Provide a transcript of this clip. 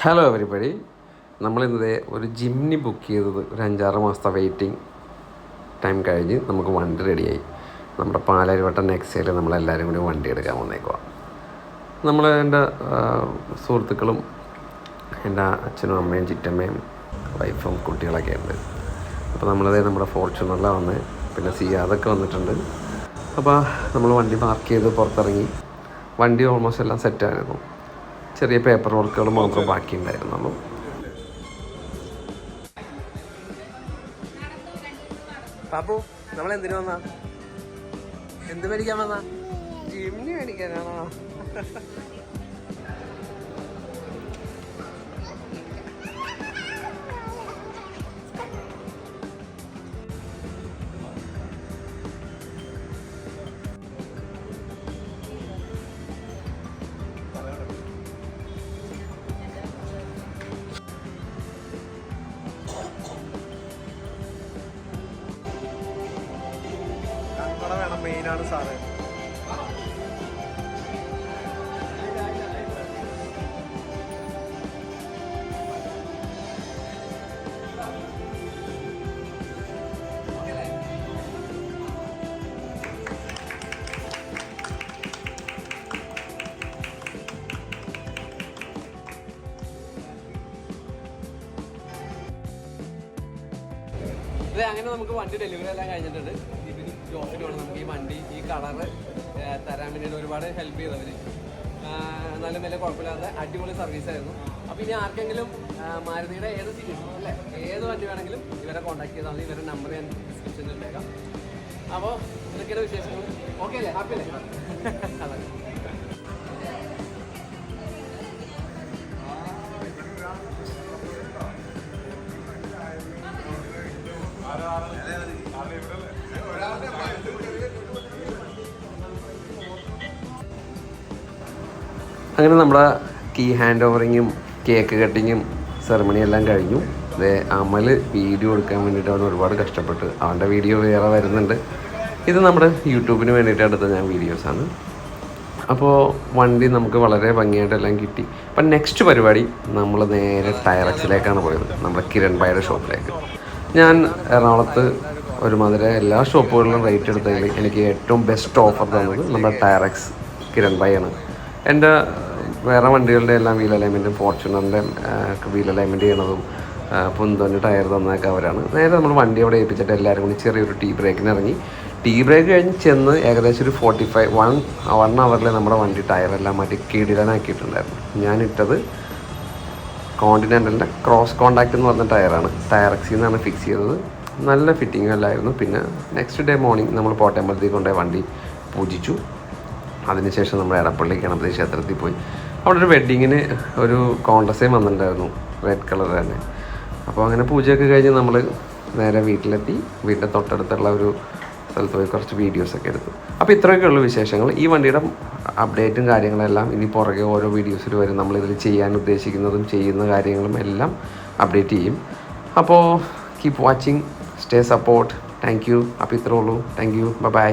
Hello everybody, നമ്മളിന്നത് ഒരു Jimny book ചെയ്തത് ഒരു 5-6 മാസത്തെ വെയിറ്റിംഗ് ടൈം കഴിഞ്ഞ് നമുക്ക് വണ്ടി റെഡിയായി. നമ്മുടെ പാലാരിവട്ടം നെക്സയിൽ നമ്മളെല്ലാവരും കൂടി വണ്ടി എടുക്കാൻ വന്നേക്കുക. എൻ്റെ സുഹൃത്തുക്കളും എൻ്റെ അച്ഛനും അമ്മയും ചിറ്റമ്മയും വൈഫും കുട്ടികളൊക്കെ ഉണ്ട്. അപ്പോൾ നമ്മുടെ ഫോർച്യൂണറിലാണ് വന്നത്. പിന്നെ സിയാദൊക്കെ വന്നിട്ടുണ്ട്. അപ്പോൾ നമ്മൾ വണ്ടി പാർക്ക് ചെയ്ത് പുറത്തിറങ്ങി. വണ്ടി ഓൾമോസ്റ്റ് എല്ലാം സെറ്റായിരുന്നു. ചെറിയ പേപ്പർ വർക്കുകൾ മാത്രം ബാക്കിയുണ്ടായിരുന്നുള്ളൂ. പാപ്പു, നമ്മൾ എന്തിനു വന്നാ? എന്ത് മേടിക്കാൻ വന്നാ? ജിംനി മേടിക്കാനാണോ? വേണം, മെയിനാണ് സാറ്. അങ്ങനെ നമുക്ക് വണ്ടി ഡെലിവറി എല്ലാം കഴിഞ്ഞിട്ടുണ്ട്. ഇതിന് ജോഫിനാണ് നമുക്ക് ഈ വണ്ടി ഈ കളറ് തരാൻ വേണ്ടിയിട്ട് ഒരുപാട് ഹെൽപ്പ് ചെയ്തവർ. നല്ല വില കുഴപ്പമില്ലാത്ത അടിപൊളി സർവീസായിരുന്നു. അപ്പോൾ ഇനി ആർക്കെങ്കിലും മാരുതിയുടെ ഏത് സീരീസ് അല്ലേ ഏത് വണ്ടി വേണമെങ്കിലും ഇവരെ കോൺടാക്ട് ചെയ്താൽ മതി. ഇവരുടെ നമ്പർ ഞാൻ ഡിസ്ക്രിപ്ഷനിൽ ഇട്ടേക്കാം. അപ്പോൾ ഇതൊക്കെയാണ് വിശേഷങ്ങൾ. ഓക്കെ അല്ലേ? ഹാപ്പി അല്ലേ? അതെ. അങ്ങനെ നമ്മുടെ കീ ഹാൻഡ് ഓവറിങ്ങും കേക്ക് കട്ടിങ്ങും സെറമണി എല്ലാം കഴിഞ്ഞു. അമൽ വീഡിയോ എടുക്കാൻ വേണ്ടിയിട്ട് അവൻ ഒരുപാട് കഷ്ടപ്പെട്ട്. അവൻ്റെ വീഡിയോ വേറെ വരുന്നുണ്ട്. ഇത് നമ്മുടെ യൂട്യൂബിന് വേണ്ടിയിട്ട് എടുത്ത ഞാൻ വീഡിയോസാണ്. അപ്പോൾ വണ്ടി നമുക്ക് വളരെ ഭംഗിയായിട്ടെല്ലാം കിട്ടി. അപ്പം നെക്സ്റ്റ് പരിപാടി നമ്മൾ നേരെ ടയറക്സിലേക്കാണ് പോയത്, നമ്മുടെ കിരൺ ഭായിയുടെ ഷോപ്പിലേക്ക്. ഞാൻ എറണാകുളത്ത് ഒരുമാതിരി എല്ലാ ഷോപ്പുകളിലും റേറ്റ് എടുത്തതിൽ എനിക്ക് ഏറ്റവും ബെസ്റ്റ് ഓഫർ തന്നത് നമ്മുടെ ടയറക്സ് കിരൺ ഭായിയാണ്. എൻ്റെ വേറെ വണ്ടികളുടെ എല്ലാം വീൽ അലൈൻമെൻറ്റും ഫോർച്യൂണറിൻ്റെ വീൽ അലൈൻമെൻറ്റ് ചെയ്യണതും പുന്തോൻ്റെ ടയർ തന്നതൊക്കെ അവരാണ്. നേരെ നമ്മൾ വണ്ടി അവിടെ ഏൽപ്പിച്ചിട്ട് എല്ലാവരും കൂടി ചെറിയൊരു ടീ ബ്രേക്കിന് ഇറങ്ങി. ടീ ബ്രേക്ക് കഴിഞ്ഞ് ചെന്ന് ഏകദേശം ഒരു 1 അവറിൽ നമ്മുടെ വണ്ടി ടയറെല്ലാം മാറ്റി കിടിലനാക്കിയിട്ടുണ്ടായിരുന്നു. ഞാനിട്ടത് കോണ്ടിനെൻ്റലിൻ്റെ ക്രോസ് കോണ്ടാക്ട് എന്ന് പറഞ്ഞ ടയറാണ്. ടയറക്സിൽ നിന്നാണ് ഫിക്സ് ചെയ്തത്. നല്ല ഫിറ്റിങ്ങും എല്ലായിരുന്നു. പിന്നെ നെക്സ്റ്റ് ഡേ മോർണിംഗ് നമ്മൾ പോട്ടമ്പലത്തിൽ കൊണ്ടുപോയി വണ്ടി പൂജിച്ചു. അതിനുശേഷം നമ്മൾ എടപ്പള്ളി ഗണപതി ക്ഷേത്രത്തിൽ പോയി. അവിടെ ഒരു വെഡ്ഡിങ്ങിന് ഒരു കോൺഗ്രസ്സേയും വന്നിട്ടുണ്ടായിരുന്നു, റെഡ് കളർ തന്നെ. അപ്പോൾ അങ്ങനെ പൂജയൊക്കെ കഴിഞ്ഞ് നമ്മൾ നേരെ വീട്ടിലെത്തി. വീടിൻ്റെ തൊട്ടടുത്തുള്ള ഒരു സ്ഥലത്ത് പോയി കുറച്ച് വീഡിയോസൊക്കെ എടുത്തു. അപ്പോൾ ഇത്രയൊക്കെയുള്ള വിശേഷങ്ങൾ. ഈ വണ്ടിയുടെ അപ്ഡേറ്റും കാര്യങ്ങളെല്ലാം ഇനി പുറകെ ഓരോ വീഡിയോസിൽ വരും. നമ്മളിതിൽ ചെയ്യാൻ ഉദ്ദേശിക്കുന്നതും ചെയ്യുന്ന കാര്യങ്ങളും എല്ലാം അപ്ഡേറ്റ് ചെയ്യും. അപ്പോൾ keep watching, stay support. Thank you. അപ്പോൾ ഇത്രേ ഉള്ളൂ. Thank you. ബൈ.